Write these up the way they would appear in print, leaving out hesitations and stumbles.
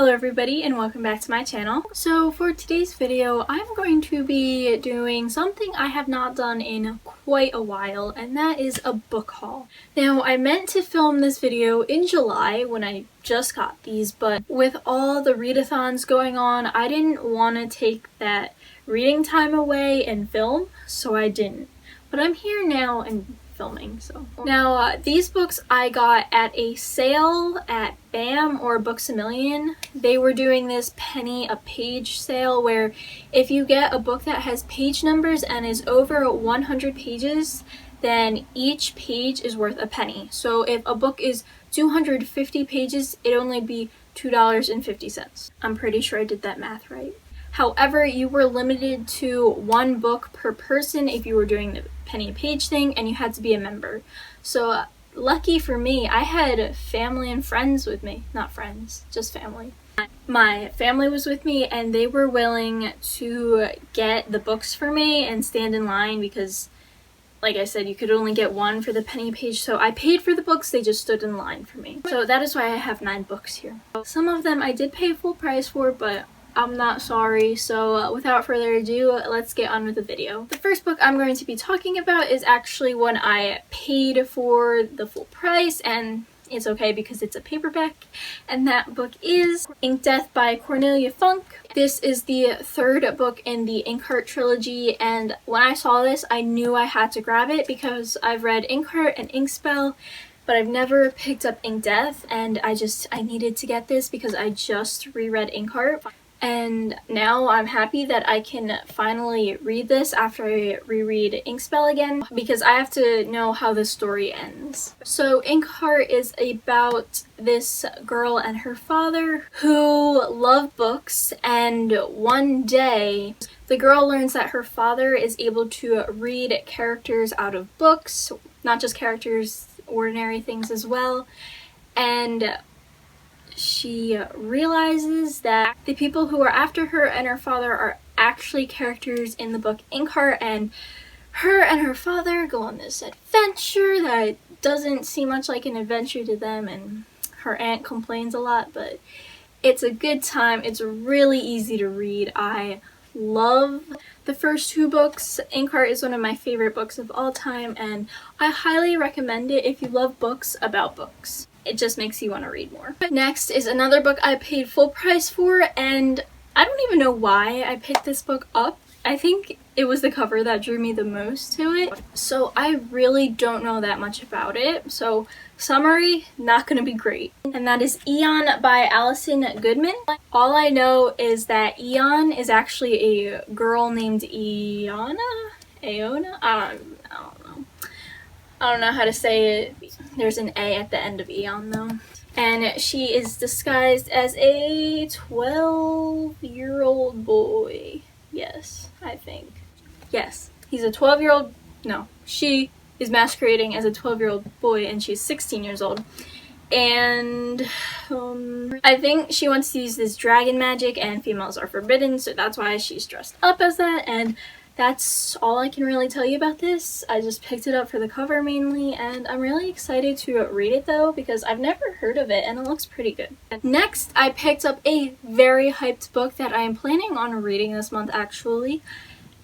Hello everybody and welcome back to my channel. So for today's video, I'm going to be doing something I have not done in quite a while, and that is a book haul. Now, I meant to film this video in July when I just got these, but with all the readathons going on, I didn't want to take that reading time away and film, so I didn't. But I'm here now and filming. So now these books I got at a sale at BAM or Books A Million. They were doing this penny a page sale where if you get a book that has page numbers and is over 100 pages, then each page is worth a penny. So if a book is 250 pages, it'd only be $2.50. I'm pretty sure I did that math right. However, you were limited to one book per person if you were doing the penny a page thing, and you had to be a member. So lucky for me, I had family and friends with me. Not friends, just family. My family was with me and they were willing to get the books for me and stand in line because, like I said, you could only get one for the penny a page. So I paid for the books, they just stood in line for me. So that is why I have 9 books here. Some of them I did pay full price for, but I'm not sorry. So without further ado, let's get on with the video. The first book I'm going to be talking about is actually one I paid for the full price, and it's okay because it's a paperback, and that book is Ink Death by Cornelia Funk. This is the third book in the Inkheart trilogy, and when I saw this, I knew I had to grab it because I've read Inkheart and Inkspell, but I've never picked up Ink Death, and I needed to get this because I just reread Inkheart. And now I'm happy that I can finally read this after I reread Inkspell again, because I have to know how the story ends. So Inkheart is about this girl and her father who love books, and one day the girl learns that her father is able to read characters out of books, not just characters, ordinary things as well, and she realizes that the people who are after her and her father are actually characters in the book Inkheart, and her father go on this adventure that doesn't seem much like an adventure to them, and her aunt complains a lot, but it's a good time. It's really easy to read. I love the first 2 books. Inkheart is one of my favorite books of all time, and I highly recommend it if you love books about books. It just makes you want to read more. Next is another book I paid full price for, and I don't even know why I picked this book up. I think it was the cover that drew me the most to it. So I really don't know that much about it. So summary, not gonna be great. And that is Eon by Alison Goodman. All I know is that Eon is actually a girl named Aona? I don't know how to say it. There's an A at the end of Eon though. And she is disguised as a 12-year-old boy. Yes, I think. Yes, he's a 12-year-old. No, she is masquerading as a 12-year-old boy and she's 16 years old. And I think she wants to use this dragon magic, and females are forbidden, so that's why she's dressed up as that. And that's all I can really tell you about this. I just picked it up for the cover mainly, and I'm really excited to read it though because I've never heard of it and it looks pretty good. Next, I picked up a very hyped book that I am planning on reading this month actually,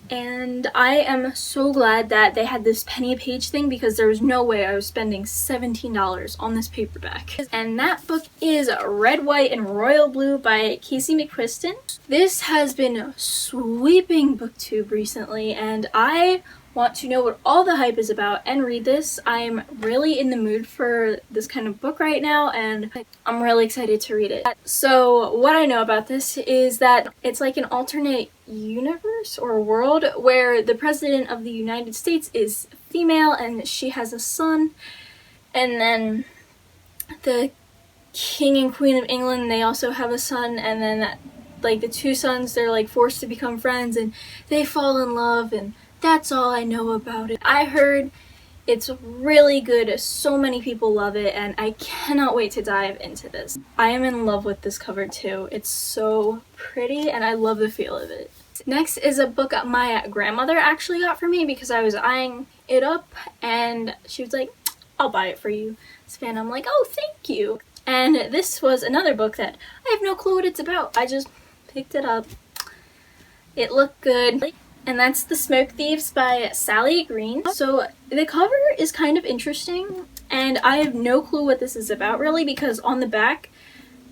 and I am so glad that they had this penny a page thing because there was no way I was spending $17 on this paperback. And that book is Red, White, and Royal Blue by Casey McQuiston. This has been sweeping booktube recently, and I want to know what all the hype is about and read this. I'm really in the mood for this kind of book right now, and I'm really excited to read it. So what I know about this is that it's like an alternate universe or world where the president of the United States is female and she has a son, and then the king and queen of England, they also have a son, and then like the 2 sons, they're like forced to become friends and they fall in love, and that's all I know about it. I heard it's really good, so many people love it, and I cannot wait to dive into this. I am in love with this cover too. It's so pretty and I love the feel of it. Next is a book my grandmother actually got for me because I was eyeing it up and she was like, I'll buy it for you. And I'm like, oh, thank you. And this was another book that I have no clue what it's about. I just picked it up. It looked good. And that's The Smoke Thieves by Sally Green. So the cover is kind of interesting, and I have no clue what this is about really, because on the back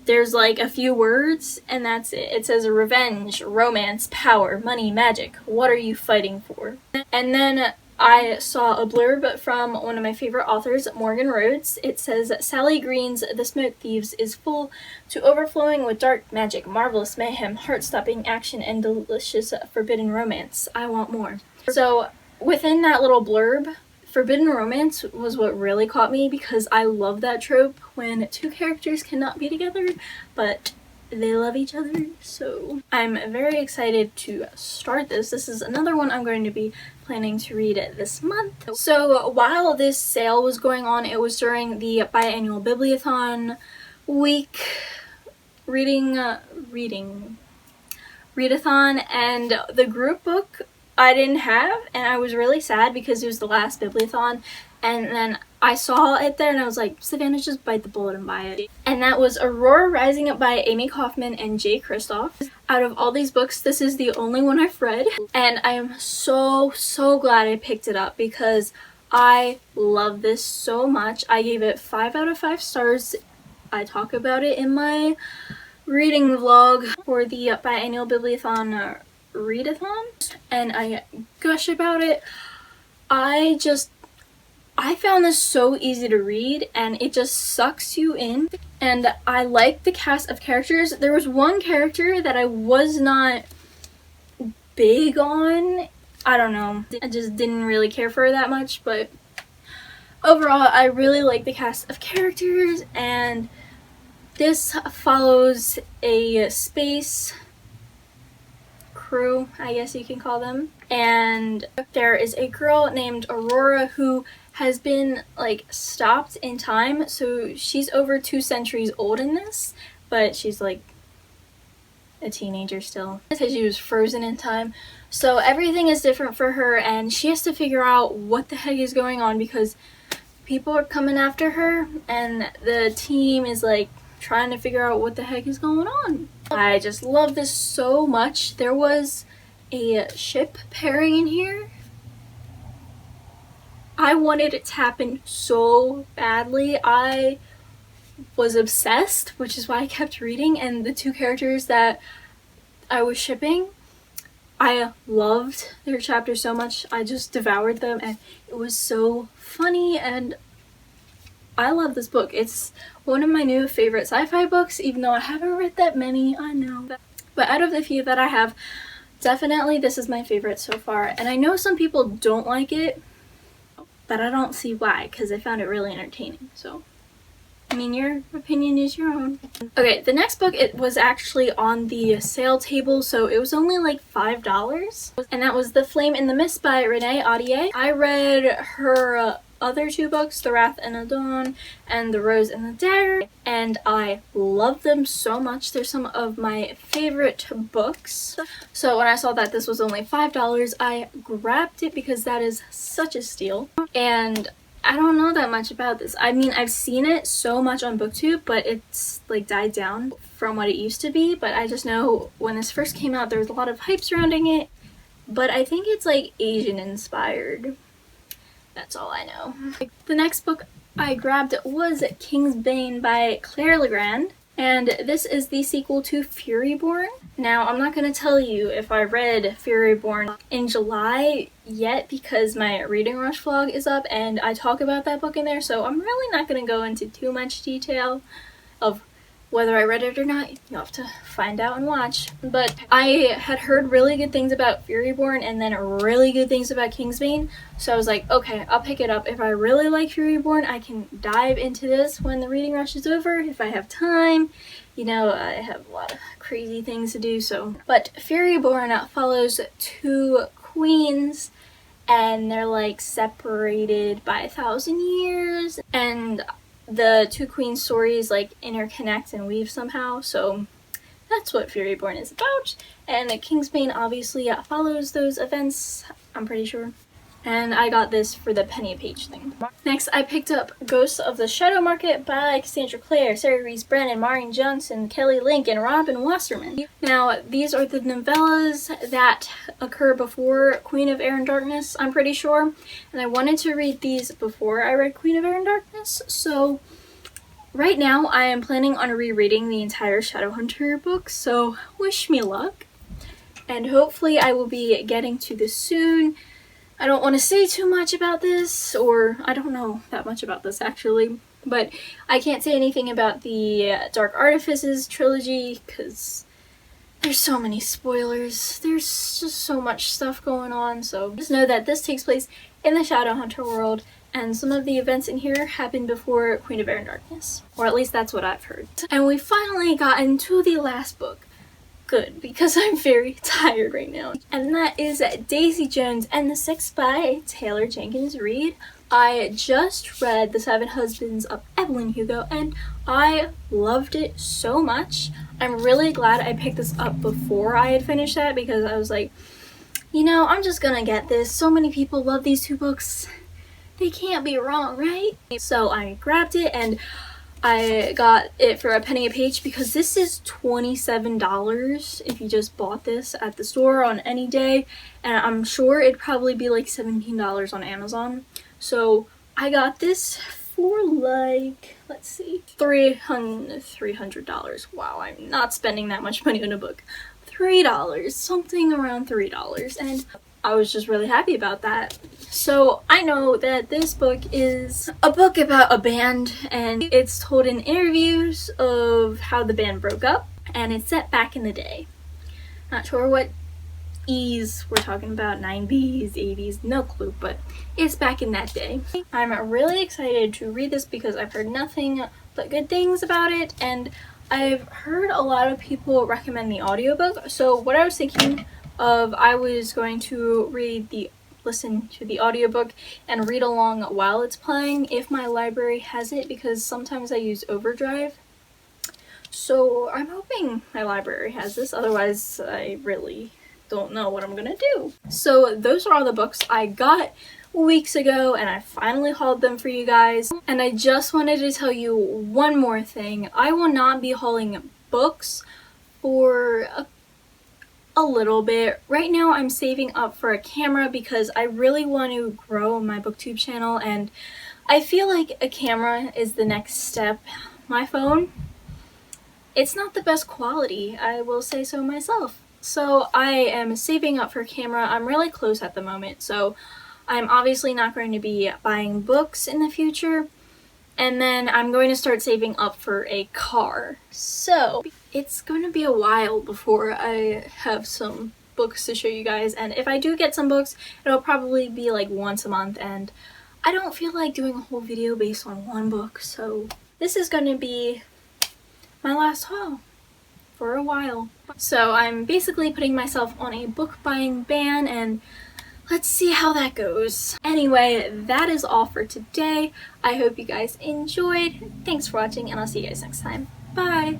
there's like a few words and that's it. It says revenge, romance, power, money, magic. What are you fighting for? And then I saw a blurb from one of my favorite authors, Morgan Rhodes. It says, Sally Green's The Smoke Thieves is full to overflowing with dark magic, marvelous mayhem, heart-stopping action, and delicious forbidden romance. I want more. So within that little blurb, forbidden romance was what really caught me, because I love that trope when two characters cannot be together, but they love each other. So I'm very excited to start this. This is another one I'm going to be planning to read this month. So while this sale was going on, it was during the biannual Bibliothon week readathon, and the group book I didn't have, and I was really sad because it was the last Bibliothon, and then I saw it there and I was like, Savannah, just bite the bullet and buy it. And that was Aurora Rising Up by Amy Kaufman and Jay Kristoff. Out of all these books, this is the only one I've read, and I am so glad I picked it up because I love this so much. I gave it 5 out of 5 stars. I talk about it in my reading vlog for the biannual Bibliothon readathon, and I gush about it. I found this so easy to read, and it just sucks you in, and I like the cast of characters. There was one character that I was not big on. I don't know, I just didn't really care for her that much, but overall I really like the cast of characters, and this follows a space crew, I guess you can call them, and there is a girl named Aurora who has been like stopped in time. So she's over 2 centuries old in this, but she's like a teenager still. She was frozen in time, so everything is different for her, and she has to figure out what the heck is going on because people are coming after her, and the team is like trying to figure out what the heck is going on. I just love this so much. There was a ship pairing in here. I wanted it to happen so badly. I was obsessed, which is why I kept reading, and the 2 characters that I was shipping, I loved their chapters so much. I just devoured them, and it was so funny, and I love this book. It's one of my new favorite sci-fi books, even though I haven't read that many, I know. But out of the few that I have, definitely this is my favorite so far. And I know some people don't like it, but I don't see why, because I found it really entertaining. So, I mean, your opinion is your own. Okay, the next book, it was actually on the sale table, so it was only like $5. And that was The Flame in the Mist by Renee Audier. I read her other 2 books, The Wrath and the Dawn and The Rose and the Dagger, and I love them so much. They're some of my favorite books. So when I saw that this was only $5, I grabbed it because that is such a steal. And I don't know that much about this. I mean, I've seen it so much on BookTube, but it's like died down from what it used to be. But I just know when this first came out, there was a lot of hype surrounding it, but I think it's like Asian inspired. That's all I know. The next book I grabbed was King's Bane by Claire Legrand, and this is the sequel to Furyborn. Now, I'm not going to tell you if I read Furyborn in July yet because my Reading Rush vlog is up and I talk about that book in there, so I'm really not going to go into too much detail of whether I read it or not. You'll have to find out and watch. But I had heard really good things about Furyborn and then really good things about Kingsbane, so I was like, okay, I'll pick it up. If I really like Furyborn, I can dive into this when the reading rush is over, if I have time. You know, I have a lot of crazy things to do, so. But Furyborn follows 2 queens, and they're like separated by 1,000 years, and the 2 queen stories like interconnect and weave somehow, so that's what Furyborn is about. And Kingsbane obviously follows those events, I'm pretty sure. and I got this for the penny a page thing. Next, I picked up Ghosts of the Shadow Market by Cassandra Clare, Sarah Reese Brennan, Maureen Johnson, Kelly Link, and Robin Wasserman. Now, these are the novellas that occur before Queen of Air and Darkness, I'm pretty sure. And I wanted to read these before I read Queen of Air and Darkness, so right now I am planning on rereading the entire Shadowhunter book, so wish me luck. And hopefully I will be getting to this soon. I don't want to say too much about this, or I don't know that much about this actually, but I can't say anything about the Dark Artifices trilogy because there's so many spoilers. There's just so much stuff going on, so just know that this takes place in the Shadowhunter world, and some of the events in here happened before Queen of Air and Darkness, or at least that's what I've heard. And we finally got into the last book. Good, because I'm very tired right now. And that is Daisy Jones and the Six by Taylor Jenkins Reid. I just read The Seven Husbands of Evelyn Hugo and I loved it so much. I'm really glad I picked this up before I had finished that because I was like, you know, I'm just gonna get this. So many people love these two books. They can't be wrong, right? So I grabbed it and I got it for a penny a page because this is $27 if you just bought this at the store on any day, and I'm sure it'd probably be like $17 on Amazon. So I got this for like, let's see, $300. Wow, I'm not spending that much money on a book. $3, something around $3, and I was just really happy about that. So I know that this book is a book about a band, and it's told in interviews of how the band broke up, and it's set back in the day. Not sure what E's we're talking about, 90s, 80s, no clue, but it's back in that day. I'm really excited to read this because I've heard nothing but good things about it, and I've heard a lot of people recommend the audiobook. So what I was thinking of, I was going to listen to the audiobook and read along while it's playing if my library has it, because sometimes I use Overdrive. So I'm hoping my library has this, otherwise I really don't know what I'm gonna do. So those are all the books I got weeks ago, and I finally hauled them for you guys. And I just wanted to tell you one more thing. I will not be hauling books for a little bit. Right now I'm saving up for a camera because I really want to grow my booktube channel, and I feel like a camera is the next step. My phone, it's not the best quality, I will say so myself. So I am saving up for a camera. I'm really close at the moment, so I'm obviously not going to be buying books in the future. And then I'm going to start saving up for a car. So it's going to be a while before I have some books to show you guys. And if I do get some books, it'll probably be like once a month. And I don't feel like doing a whole video based on one book. So this is going to be my last haul for a while. So I'm basically putting myself on a book buying ban, and let's see how that goes. Anyway, that is all for today. I hope you guys enjoyed. Thanks for watching, and I'll see you guys next time. Bye!